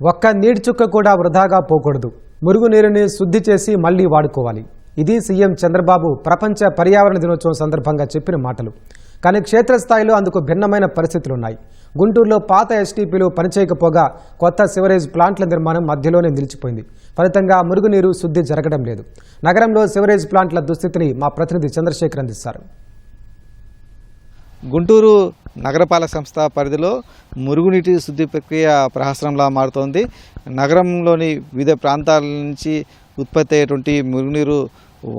ఒక్క నీటి చుక్క కూడా వృధాగా పోకూడదు. మురుగునీరుని శుద్ధి చేసి మళ్లీ వాడుకోవాలి. ఇది సీఎం చంద్రబాబు ప్రపంచ పర్యావరణ దినోత్సవం సందర్భంగా చెప్పిన మాటలు. కానీ క్షేత్రస్థాయిలో అందుకు భిన్నమైన పరిస్థితులున్నాయి. గుంటూరులో పాత ఎస్టీపీలు పనిచేయకపోగా కొత్త సివరేజ్ ప్లాంట్ల నిర్మాణం మధ్యలోనే నిలిచిపోయింది. ఫలితంగా మురుగునీరు శుద్ధి జరగడం లేదు. నగరంలో సివరేజ్ ప్లాంట్ల దుస్థితిని మా ప్రతినిధి చంద్రశేఖర్ అందిస్తారు. గుంటూరు నగరపాలక సంస్థ పరిధిలో మురుగునీటి శుద్ధి ప్రక్రియ ప్రహసనంలా మారుతోంది. నగరంలోని వివిధ ప్రాంతాల నుంచి ఉత్పత్తి అయ్యేటువంటి మురుగునీరు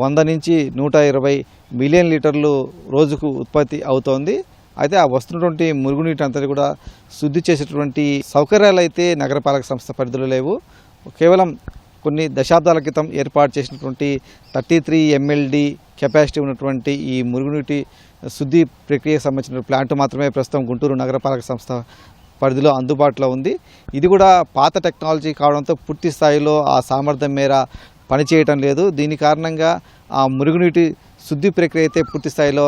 100 నుంచి 120 మిలియన్ లీటర్లు రోజుకు ఉత్పత్తి అవుతోంది. అయితే ఆ వస్తున్నటువంటి మురుగునీటి అంతా కూడా శుద్ధి చేసేటువంటి సౌకర్యాలు అయితే నగరపాలక సంస్థ పరిధిలో లేవు. కేవలం కొన్ని దశాబ్దాల క్రితం ఏర్పాటు చేసినటువంటి 33 MLD కెపాసిటీ ఉన్నటువంటి ఈ మురుగునీటి శుద్ధి ప్రక్రియకు సంబంధించిన ప్లాంట్ మాత్రమే ప్రస్తుతం గుంటూరు నగరపాలక సంస్థ పరిధిలో అందుబాటులో ఉంది. ఇది కూడా పాత టెక్నాలజీ కావడంతో పూర్తి స్థాయిలో ఆ సామర్థ్యం మేర పనిచేయటం లేదు. దీని కారణంగా ఆ మురుగునీటి శుద్ధి ప్రక్రియ అయితే పూర్తి స్థాయిలో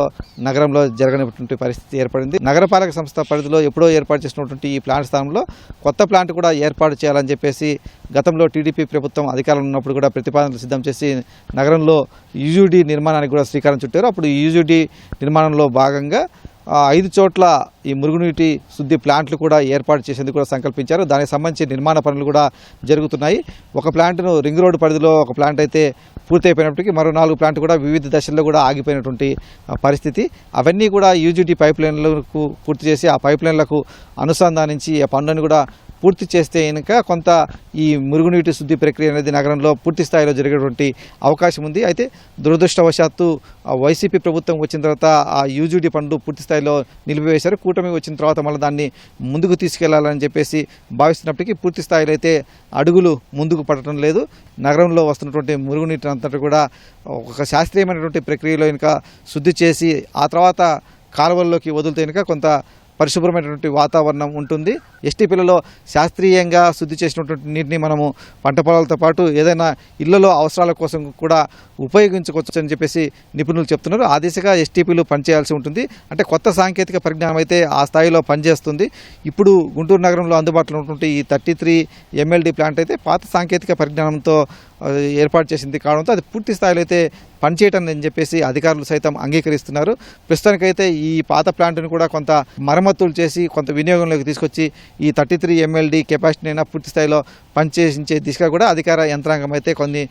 నగరంలో జరగనటువంటి పరిస్థితి ఏర్పడింది. నగరపాలక సంస్థ పరిధిలో ఎప్పుడో ఏర్పాటు చేసినటువంటి ఈ ప్లాంట్ స్థానంలో కొత్త ప్లాంట్ కూడా ఏర్పాటు చేయాలని చెప్పేసి గతంలో టీడీపీ ప్రభుత్వం అధికారంలో ఉన్నప్పుడు కూడా ప్రతిపాదనలు సిద్ధం చేసి నగరంలో యూజీడీ నిర్మాణానికి కూడా శ్రీకారం చుట్టారు. అప్పుడు ఈ యూజీడీ నిర్మాణంలో భాగంగా 5 చోట్ల ఈ మురుగునీటి శుద్ధి ప్లాంట్లు కూడా ఏర్పాటు చేసేందుకు కూడా సంకల్పించారు. దానికి సంబంధించి నిర్మాణ పనులు కూడా జరుగుతున్నాయి. ఒక ప్లాంట్ను రింగ్ రోడ్ పరిధిలో ఒక ప్లాంట్ అయితే పూర్తి అయిపోయినప్పటికీ మరో 4 ప్లాంట్ కూడా వివిధ దశల్లో కూడా ఆగిపోయినటువంటి పరిస్థితి. అవన్నీ కూడా యూజీడీ పైప్ లైన్లకు పూర్తి చేసి ఆ పైప్ లైన్లకు అనుసంధానించి ఆ పనులను కూడా పూర్తి చేస్తే కనుక కొంత ఈ మురుగునీటి శుద్ధి ప్రక్రియ అనేది నగరంలో పూర్తి స్థాయిలో జరిగేటువంటి అవకాశం ఉంది. అయితే దురదృష్టవశాత్తు వైసీపీ ప్రభుత్వం వచ్చిన తర్వాత ఆ యూజీడీ పనులు పూర్తి స్థాయిలో నిలిపివేశారు. కూటమి వచ్చిన తర్వాత మళ్ళీ దాన్ని ముందుకు తీసుకెళ్లాలని చెప్పేసి భావిస్తున్నప్పటికీ పూర్తి స్థాయిలో అయితే అడుగులు ముందుకు పడటం లేదు. నగరంలో వస్తున్నటువంటి మురుగునీటి అంతటా కూడా ఒక శాస్త్రీయమైనటువంటి ప్రక్రియలో ఇంకా శుద్ధి చేసి ఆ తర్వాత కాలువల్లోకి వదిలితే కనుక కొంత పరిశుభ్రమైనటువంటి వాతావరణం ఉంటుంది. ఎస్టీపీలలో శాస్త్రీయంగా శుద్ధి చేసినటువంటి నీటిని మనము పంట పొలాలతో పాటు ఏదైనా ఇళ్లలో అవసరాల కోసం కూడా ఉపయోగించుకోవచ్చు అని చెప్పేసి నిపుణులు చెప్తున్నారు. ఆ దిశగా ఎస్టీపీలు పనిచేయాల్సి ఉంటుంది. అంటే కొత్త సాంకేతిక పరిజ్ఞానం అయితే ఆ స్థాయిలో పనిచేస్తుంది. ఇప్పుడు గుంటూరు నగరంలో అందుబాటులో ఉన్నటువంటి ఈ 33 MLD ప్లాంట్ అయితే పాత సాంకేతిక పరిజ్ఞానంతో ఏర్పాటు చేసింది కావడంతో అది పూర్తి స్థాయిలో అయితే పనిచేయటం అని చెప్పేసి అధికారులు సైతం అంగీకరిస్తున్నారు. ప్రస్తుతానికైతే ఈ పాత ప్లాంట్ను కూడా కొంత మరమ్మతులు చేసి కొంత వినియోగంలోకి తీసుకొచ్చి ఈ 33 MLD కెపాసిటీని అయినా పూర్తి స్థాయిలో పనిచేసించే దిశగా కూడా అధికార యంత్రాంగం అయితే కొన్ని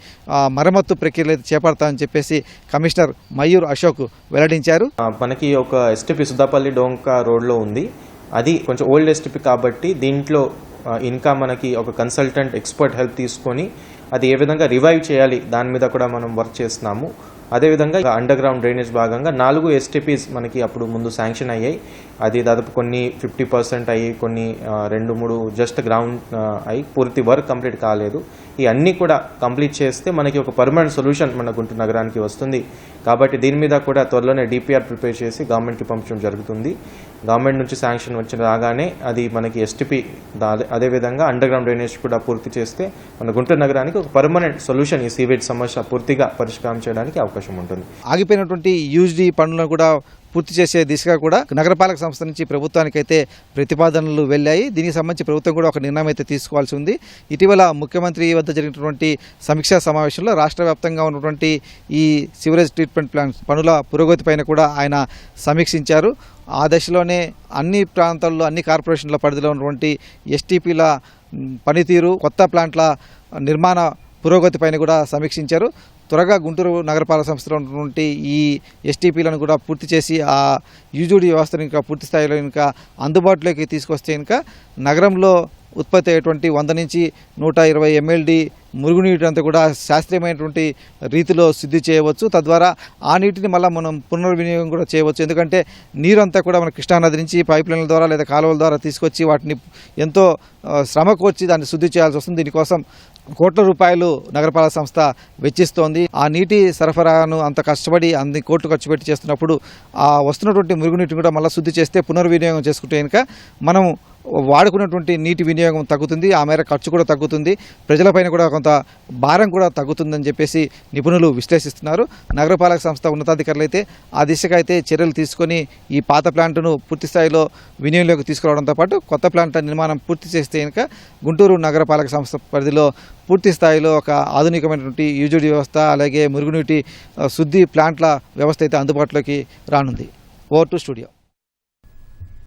మరమ్మత్తు ప్రక్రియలు అయితే చేపడతామని చెప్పేసి కమిషనర్ మయూర్ అశోక్ వెల్లడించారు. మనకి ఒక ఎస్టీపీ సుద్దాపల్లి డోంకా రోడ్లో ఉంది. అది కొంచెం ఓల్డ్ ఎస్టీపీ కాబట్టి దీంట్లో ఇంకా మనకి ఒక కన్సల్టెంట్ ఎక్స్పర్ట్ హెల్ప్ తీసుకొని అది ఏ విధంగా రివైవ్ చేయాలి దాని మీద కూడా మనం వర్క్ చేస్తున్నాము. అదేవిధంగా అండర్ గ్రౌండ్ డ్రైనేజ్ భాగంగా 4 STPs మనకి అప్పుడు ముందు శాంక్షన్ అయ్యాయి. అది దాదాపు కొన్ని 50% అయ్యి కొన్ని 2-3 జస్ట్ గ్రౌండ్ అయ్యి పూర్తి వర్క్ కంప్లీట్ కాలేదు. ఈ అన్నీ కూడా కంప్లీట్ చేస్తే మనకి ఒక పర్మనెంట్ సొల్యూషన్ మన గుంటూరు నగరానికి వస్తుంది. కాబట్టి దీని మీద కూడా త్వరలోనే DPR ప్రిపేర్ చేసి గవర్నమెంట్కి పంపించడం జరుగుతుంది. గవర్నమెంట్ నుంచి శాంక్షన్ వచ్చిన రాగానే అది మనకి STP అదేవిధంగా అండర్ గ్రౌండ్ డ్రైనేజ్ కూడా పూర్తి చేస్తే మన గుంటూరు నగరానికి ఒక పర్మనెంట్ సొల్యూషన్ ఈ సీవేజ్ సమస్య పూర్తిగా పరిష్కారం చేయడానికి అవకాశం ఉంటుంది. ఆగిపోయినటువంటి యూజీడీ పనులను కూడా పూర్తి చేసే దిశగా కూడా నగరపాలక సంస్థ నుంచి ప్రభుత్వానికైతే ప్రతిపాదనలు వెళ్ళాయి. దీనికి సంబంధించి ప్రభుత్వం కూడా ఒక నిర్ణయం అయితే తీసుకోవాల్సి ఉంది. ఇటీవల ముఖ్యమంత్రి వద్ద జరిగినటువంటి సమీక్షా సమావేశంలో రాష్ట్ర వ్యాప్తంగా ఉన్నటువంటి ఈ సివరేజ్ ట్రీట్మెంట్ ప్లాంట్ పనుల పురోగతిపైన కూడా ఆయన సమీక్షించారు. ఆ దశలోనే అన్ని ప్రాంతాల్లో అన్ని కార్పొరేషన్ల పరిధిలో ఉన్నటువంటి STPల పనితీరు కొత్త ప్లాంట్ల నిర్మాణ పురోగతిపైన కూడా సమీక్షించారు. త్వరగా గుంటూరు నగరపాలక సంస్థలో ఉన్నటువంటి ఈ STPలను కూడా పూర్తి చేసి ఆ యూజీడీ వ్యవస్థను ఇంకా పూర్తి స్థాయిలో ఇంకా అందుబాటులోకి తీసుకొస్తే ఇంకా నగరంలో ఉత్పత్తి అయ్యేటువంటి 100 నుంచి 120 MLD మురుగునీటి అంతా కూడా శాస్త్రీయమైనటువంటి రీతిలో శుద్ధి చేయవచ్చు. తద్వారా ఆ నీటిని మళ్ళీ మనం పునర్వినియోగం కూడా చేయవచ్చు. ఎందుకంటే నీరంతా కూడా మన కృష్ణానది నుంచి పైప్ లైన్ల ద్వారా లేదా కాలువల ద్వారా తీసుకొచ్చి వాటిని ఎంతో శ్రమ కోర్చి దాన్ని శుద్ధి చేయాల్సి వస్తుంది. దీనికోసం కోట్ల రూపాయలు నగరపాలక సంస్థ వెచ్చిస్తోంది. ఆ నీటి సరఫరాను అంత కష్టపడి అన్ని కోట్లు ఖర్చు పెట్టి చేస్తున్నప్పుడు ఆ వస్తున్నటువంటి మురుగునీటిని కూడా మళ్ళీ శుద్ధి చేస్తే పునర్వినియోగం చేసుకుంటే కనుక మనం వాడుకున్నటువంటి నీటి వినియోగం తగ్గుతుంది. ఆ మేర ఖర్చు కూడా తగ్గుతుంది. ప్రజలపైన కూడా కొంత భారం కూడా తగ్గుతుందని చెప్పేసి నిపుణులు విశ్లేషిస్తున్నారు. నగరపాలక సంస్థ ఉన్నతాధికారులు అయితే ఆ దిశగా అయితే చర్యలు తీసుకొని ఈ పాత ప్లాంట్ను పూర్తి స్థాయిలో వినియోగంలోకి తీసుకురావడంతో పాటు కొత్త ప్లాంట్ నిర్మాణం పూర్తి చేస్తే చూస్తే కనుక గుంటూరు నగరపాలక సంస్థ పరిధిలో పూర్తి స్థాయిలో ఒక ఆధునికమైనటువంటి యూజీడీ వ్యవస్థ అలాగే మురుగునీటి శుద్ధి ప్లాంట్ల వ్యవస్థ అయితే అందుబాటులోకి రానుంది. Over to studio.